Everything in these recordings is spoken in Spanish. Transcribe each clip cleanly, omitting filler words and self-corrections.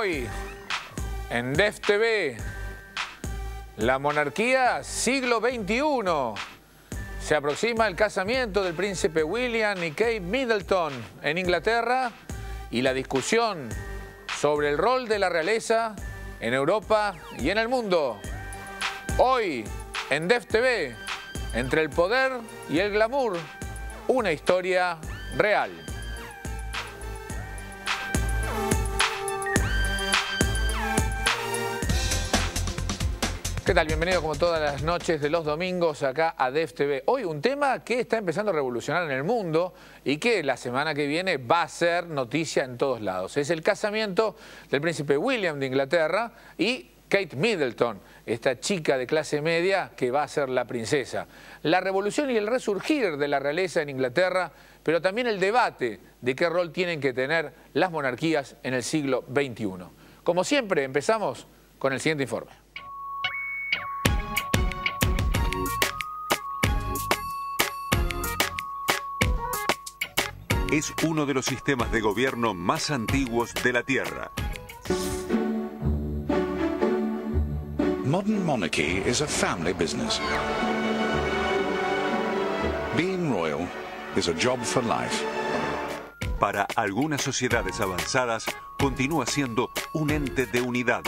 Hoy, en DEF TV, la monarquía siglo XXI. Se aproxima el casamiento del príncipe William y Kate Middleton en Inglaterra y la discusión sobre el rol de la realeza en Europa y en el mundo. Hoy, en DEF TV, entre el poder y el glamour, una historia real. ¿Qué tal? Bienvenido como todas las noches de los domingos acá a DEF TV. Hoy un tema que está empezando a revolucionar en el mundo y que la semana que viene va a ser noticia en todos lados. Es el casamiento del príncipe William de Inglaterra y Kate Middleton, esta chica de clase media que va a ser la princesa. La revolución y el resurgir de la realeza en Inglaterra, pero también el debate de qué rol tienen que tener las monarquías en el siglo XXI. Como siempre, empezamos con el siguiente informe. Es uno de los sistemas de gobierno más antiguos de la Tierra. Modern monarchy is a family business. Being royal is a job for life. Para algunas sociedades avanzadas, continúa siendo un ente de unidad.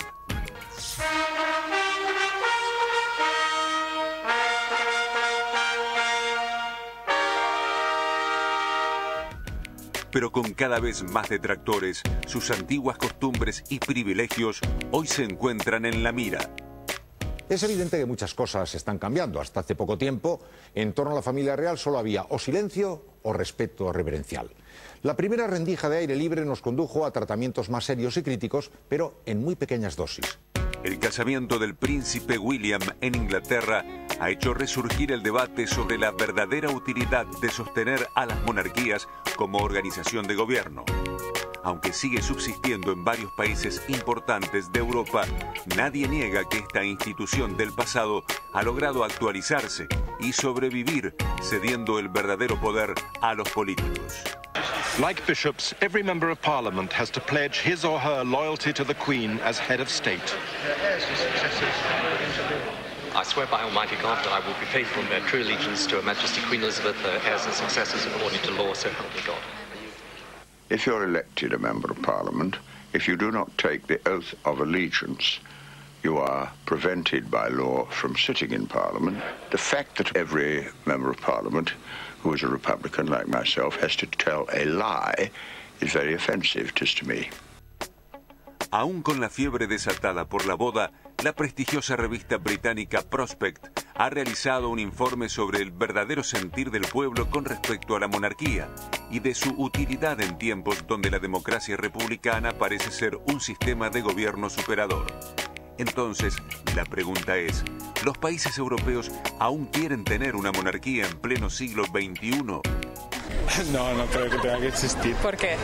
Pero con cada vez más detractores, sus antiguas costumbres y privilegios hoy se encuentran en la mira. Es evidente que muchas cosas están cambiando. Hasta hace poco tiempo, en torno a la familia real solo había o silencio o respeto reverencial. La primera rendija de aire libre nos condujo a tratamientos más serios y críticos, pero en muy pequeñas dosis. El casamiento del príncipe William en Inglaterra ha hecho resurgir el debate sobre la verdadera utilidad de sostener a las monarquías como organización de gobierno. Aunque sigue subsistiendo en varios países importantes de Europa, nadie niega que esta institución del pasado ha logrado actualizarse y sobrevivir, cediendo el verdadero poder a los políticos. Like bishops, every member of parliament has to pledge his or her loyalty to the Queen as head of state. I swear by Almighty God that I will be faithful and bear true allegiance to Her Majesty Queen Elizabeth, her heirs and successors, according to law, so help me God. If you're elected a member of parliament, if you do not take the oath of allegiance, you are prevented by law from sitting in parliament. The fact that every member of parliament who is a Republican like myself has to tell a lie is very offensive just to me. Aún con la fiebre desatada por la boda, la prestigiosa revista británica Prospect ha realizado un informe sobre el verdadero sentir del pueblo con respecto a la monarquía y de su utilidad en tiempos donde la democracia republicana parece ser un sistema de gobierno superador. Entonces, la pregunta es, ¿los países europeos aún quieren tener una monarquía en pleno siglo XXI? No creo que tenga que existir. ¿Por qué?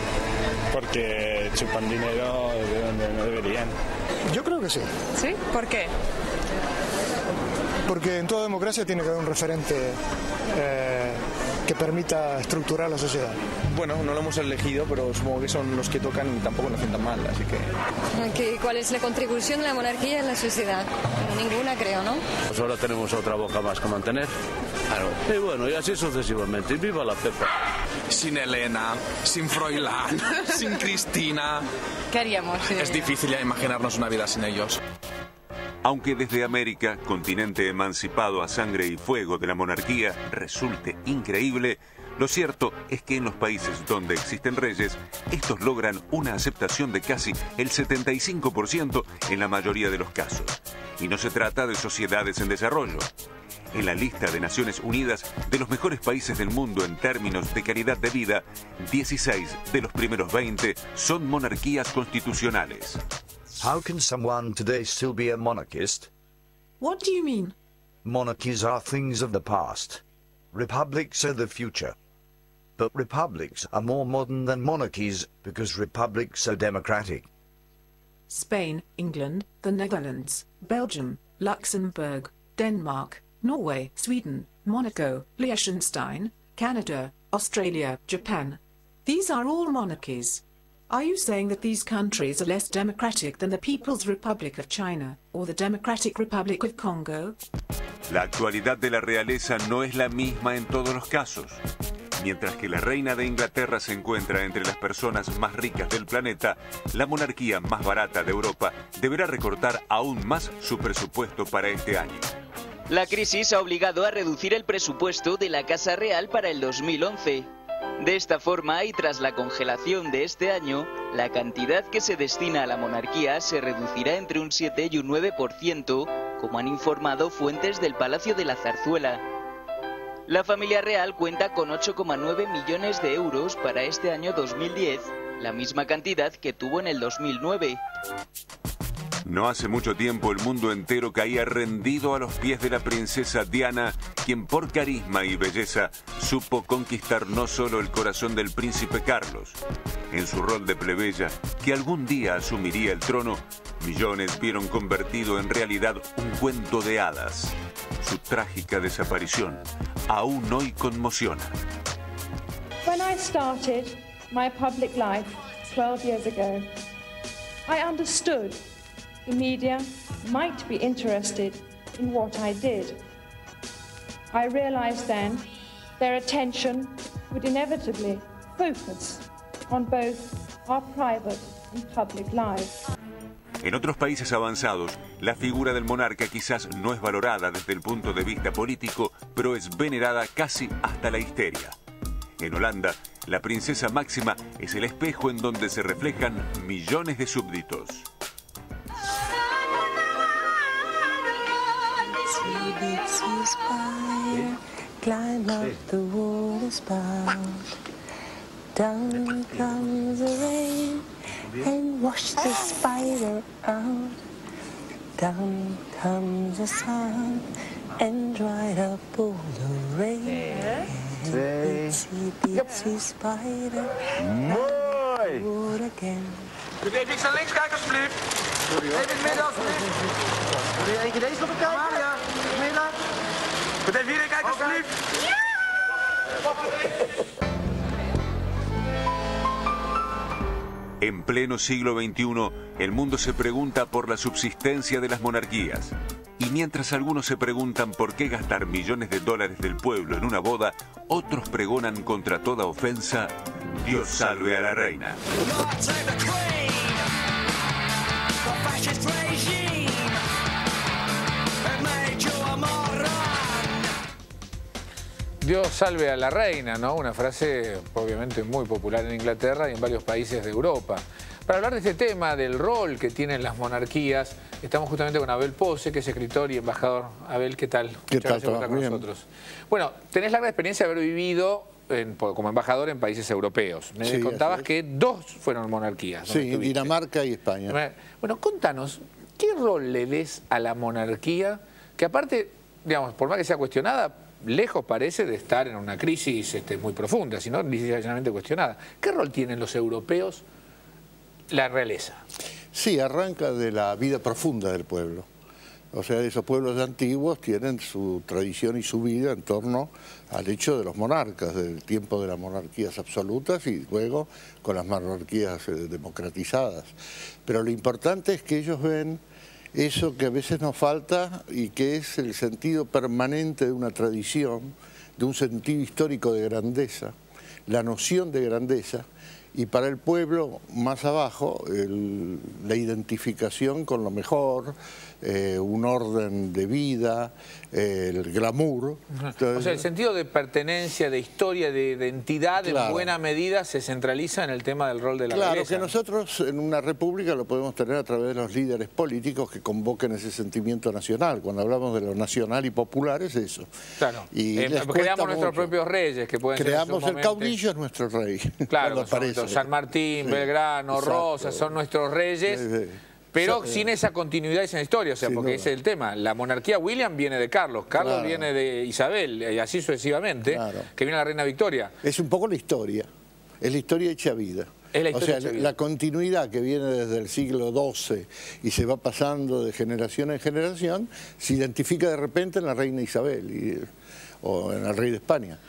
Porque chupan dinero de donde no deberían. Yo creo que sí. ¿Sí? ¿Por qué? Porque en toda democracia tiene que haber un referente que permita estructurar la sociedad. Bueno, no lo hemos elegido, pero supongo que son los que tocan y tampoco nos sientan mal, así que... ¿Cuál es la contribución de la monarquía en la sociedad? Ninguna, creo, ¿no? Pues ahora tenemos otra boca más que mantener. Claro. Y bueno, y así sucesivamente. Y viva la Pepa. Sin Elena, sin Froilán, sin Cristina... ¿Qué haríamos? Es difícil ya imaginarnos una vida sin ellos. Aunque desde América, continente emancipado a sangre y fuego de la monarquía, resulte increíble, lo cierto es que en los países donde existen reyes, estos logran una aceptación de casi el 75% en la mayoría de los casos. Y no se trata de sociedades en desarrollo. En la lista de Naciones Unidas de los mejores países del mundo en términos de calidad de vida, 16 de los primeros 20 son monarquías constitucionales. How can someone today still be a monarchist? What do you mean? Monarchies are things of the past. Republics are the future. But republics are more modern than monarchies because republics are democratic. Spain, England, the Netherlands, Belgium, Luxembourg, Denmark, Norway, Sweden, Monaco, Liechtenstein, Canada, Australia, Japan. These are all monarchies. Are you saying that these countries are less democratic than the People's Republic of China or the Democratic Republic of Congo? La actualidad de la realeza no es la misma en todos los casos. Mientras que la reina de Inglaterra se encuentra entre las personas más ricas del planeta, la monarquía más barata de Europa deberá recortar aún más su presupuesto para este año. La crisis ha obligado a reducir el presupuesto de la Casa Real para el 2011. De esta forma, y tras la congelación de este año, la cantidad que se destina a la monarquía se reducirá entre un 7 y un 9%, como han informado fuentes del Palacio de la Zarzuela. La familia real cuenta con 8,9 millones de euros para este año 2010, la misma cantidad que tuvo en el 2009. No hace mucho tiempo el mundo entero caía rendido a los pies de la princesa Diana, quien por carisma y belleza supo conquistar no solo el corazón del príncipe Carlos. En su rol de plebeya, que algún día asumiría el trono, millones vieron convertido en realidad un cuento de hadas. Su trágica desaparición aún hoy conmociona. When I started my public life 12 years ago, I understood the media might be interested in what I did. I realized then their attention would inevitably focus on both our private and public lives. En otros países avanzados, la figura del monarca quizás no es valorada desde el punto de vista político, pero es venerada casi hasta la histeria. En Holanda, la princesa Máxima es el espejo en donde se reflejan millones de súbditos. Climb up the water spout. Down comes the rain and wash the spider out. Down comes the sun and dried up all the rain. Bitsy, bitsy spider. Mooi! Again. Kun je even naar links kijken alsjeblieft? Even in het midden alsjeblieft. Wil je één keer deze nog bekijken? Amalia, in het midden. Kun je even hierin kijken alsjeblieft? En pleno siglo XXI, el mundo se pregunta por la subsistencia de las monarquías. Y mientras algunos se preguntan por qué gastar millones de dólares del pueblo en una boda, otros pregonan contra toda ofensa, Dios salve a la reina. Dios salve a la reina, ¿no? Una frase obviamente muy popular en Inglaterra y en varios países de Europa. Para hablar de este tema, del rol que tienen las monarquías, estamos justamente con Abel Pose, que es escritor y embajador. Abel, ¿qué tal? ¿Qué tal? Muchas gracias por estar con nosotros. Bueno, tenés la gran experiencia de haber vivido como embajador en países europeos. Me contabas que 2 fueron monarquías. Sí, Dinamarca y España. Bueno, contanos, ¿qué rol le des a la monarquía? Que aparte, digamos, por más que sea cuestionada, lejos parece de estar en una crisis muy profunda, sino ligeramente cuestionada. ¿Qué rol tienen los europeos la realeza? Sí, arranca de la vida profunda del pueblo. O sea, esos pueblos antiguos tienen su tradición y su vida en torno al hecho de los monarcas, del tiempo de las monarquías absolutas y luego con las monarquías democratizadas. Pero lo importante es que ellos ven eso que a veces nos falta y que es el sentido permanente de una tradición, de un sentido histórico de grandeza, la noción de grandeza, y para el pueblo más abajo la identificación con lo mejor, un orden de vida, el glamour. Entonces, o sea, el sentido de pertenencia, de historia, de identidad, claro, en buena medida se centraliza en el tema del rol de la realeza. Claro, que nosotros en una república lo podemos tener a través de los líderes políticos que convoquen ese sentimiento nacional. Cuando hablamos de lo nacional y popular es eso. Claro, y creamos nuestros propios reyes que pueden creamos ser el caudillo es nuestro rey. Claro, San Martín, Belgrano, Rosas, son nuestros reyes. Pero sin esa continuidad y sin historia, o sea, porque ese es el tema. La monarquía William viene de Carlos, Carlos viene de Isabel, y así sucesivamente, que viene la reina Victoria. Es un poco la historia, es la historia hecha vida. Es la historia o sea, la continuidad que viene desde el siglo XII y se va pasando de generación en generación, se identifica de repente en la reina Isabel o en el rey de España.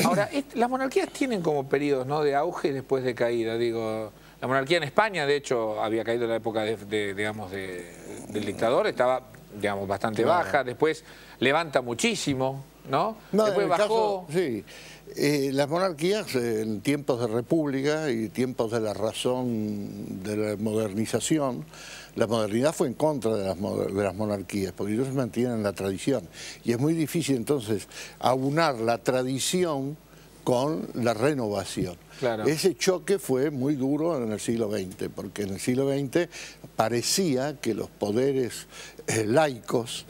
Ahora, las monarquías tienen como periodos, ¿no?, de auge y después de caída, digo. La monarquía en España, de hecho, había caído en la época digamos, del dictador, estaba, digamos, bastante baja, después levanta muchísimo, ¿no? Después bajó. Sí. Las monarquías en tiempos de república y tiempos de la razón de la modernización, la modernidad fue en contra de las monarquías, porque ellos mantienen la tradición. Y es muy difícil entonces aunar la tradición con la renovación. Claro. Ese choque fue muy duro en el siglo XX, porque en el siglo XX parecía que los poderes laicos,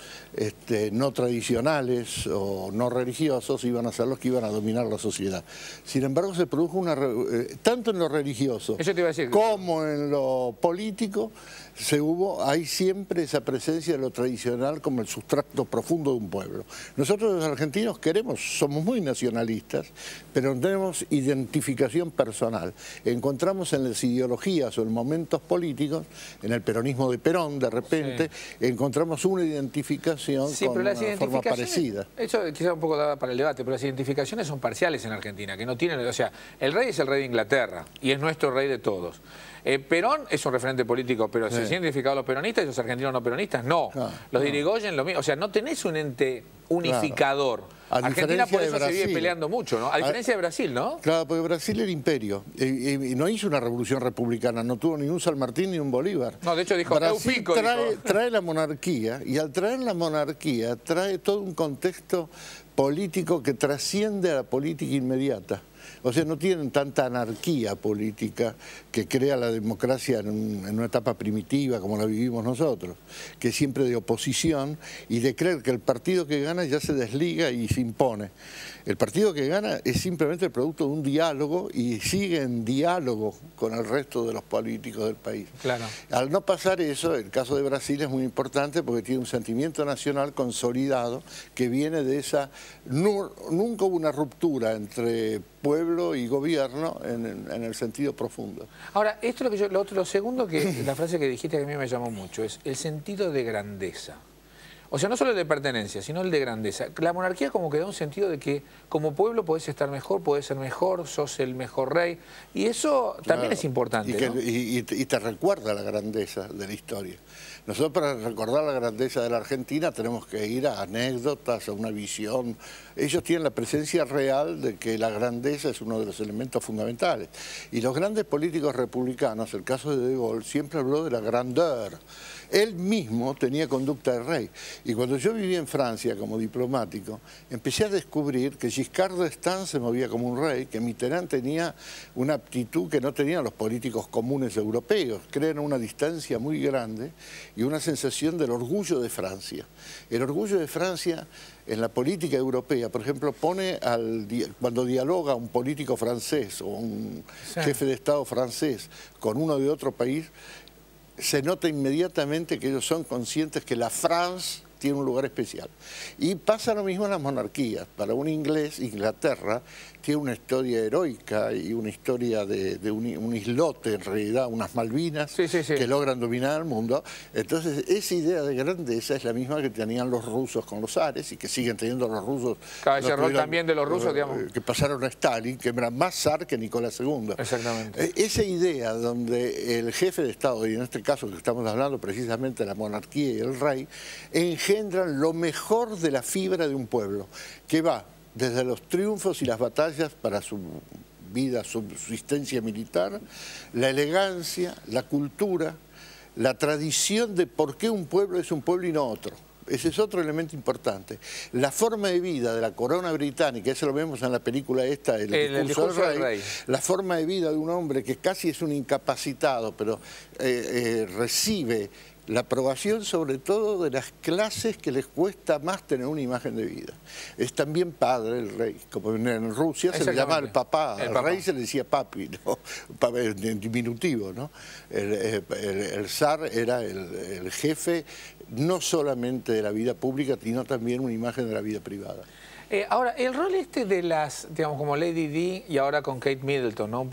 no tradicionales o no religiosos, iban a ser los que iban a dominar la sociedad. Sin embargo, se produjo tanto en lo religioso como en lo político, hay siempre esa presencia de lo tradicional como el sustrato profundo de un pueblo. Nosotros los argentinos somos muy nacionalistas, pero no tenemos identificación personal. Encontramos en las ideologías o en momentos políticos, en el peronismo de Perón, de repente, encontramos una identificación con una forma parecida. Eso quizá un poco daba para el debate, pero las identificaciones son parciales en Argentina, que no tienen, o sea, el rey es el rey de Inglaterra y es nuestro rey de todos. Perón es un referente político, pero ¿se sienten identificados los peronistas y los argentinos no peronistas? No. Los de Irigoyen, lo mismo. O sea, no tenés un ente unificador. Argentina por eso se vive peleando mucho, ¿no? A diferencia de Brasil, ¿no? Claro, porque Brasil era imperio y no hizo una revolución republicana, no tuvo ni un San Martín ni un Bolívar. No, de hecho dijo, Brasil trae la monarquía, y al traer la monarquía trae todo un contexto político que trasciende a la política inmediata. O sea, no tienen tanta anarquía política que crea la democracia en una etapa primitiva como la vivimos nosotros, que es siempre de oposición y de creer que el partido que gana ya se desliga y se impone. El partido que gana es simplemente el producto de un diálogo y sigue en diálogo con el resto de los políticos del país. Claro. Al no pasar eso, el caso de Brasil es muy importante porque tiene un sentimiento nacional consolidado que viene de esa... Nunca hubo una ruptura entre pueblo y gobierno en el sentido profundo. Ahora, esto es lo que lo segundo, la frase que dijiste que a mí me llamó mucho, es el sentido de grandeza. O sea, no solo el de pertenencia, sino el de grandeza. La monarquía como que da un sentido de que como pueblo podés estar mejor, podés ser mejor, sos el mejor rey. Y eso también es importante, ¿no? Y te recuerda la grandeza de la historia. Nosotros para recordar la grandeza de la Argentina tenemos que ir a anécdotas, a una visión. Ellos tienen la presencia real de que la grandeza es uno de los elementos fundamentales. Y los grandes políticos republicanos, el caso de Gaulle, siempre habló de la grandeur. Él mismo tenía conducta de rey. Y cuando yo viví en Francia como diplomático, empecé a descubrir que Giscard d'Estaing se movía como un rey, que Mitterrand tenía una aptitud que no tenían los políticos comunes europeos, crean una distancia muy grande y una sensación del orgullo de Francia. El orgullo de Francia en la política europea, por ejemplo, cuando dialoga un político francés o un jefe de Estado francés con uno de otro país, se nota inmediatamente que ellos son conscientes que la France tiene un lugar especial. Y pasa lo mismo en las monarquías. Para un inglés, Inglaterra tiene una historia heroica y una historia de un islote, en realidad, unas Malvinas, que logran dominar el mundo. Entonces, esa idea de grandeza es la misma que tenían los rusos con los zares y que siguen teniendo los rusos. Claro, ese rol también de los rusos, digamos. Que pasaron a Stalin, que era más zar que Nicolás II. Exactamente. Esa idea donde el jefe de Estado, y en este caso que estamos hablando precisamente de la monarquía y el rey, engendran lo mejor de la fibra de un pueblo, que va desde los triunfos y las batallas para su vida, su subsistencia militar, la elegancia, la cultura, la tradición de por qué un pueblo es un pueblo y no otro. Ese es otro elemento importante. La forma de vida de la corona británica, eso lo vemos en la película esta, el discurso del rey. La forma de vida de un hombre que casi es un incapacitado, pero recibe la aprobación sobre todo de las clases que les cuesta más tener una imagen de vida. Es también padre el rey, como en Rusia se le llama el papá, al rey se le decía papi, ¿no? En diminutivo, ¿no? El zar era el jefe no solamente de la vida pública, sino también una imagen de la vida privada. Ahora, el rol de las, digamos, como Lady Di y ahora con Kate Middleton, ¿no?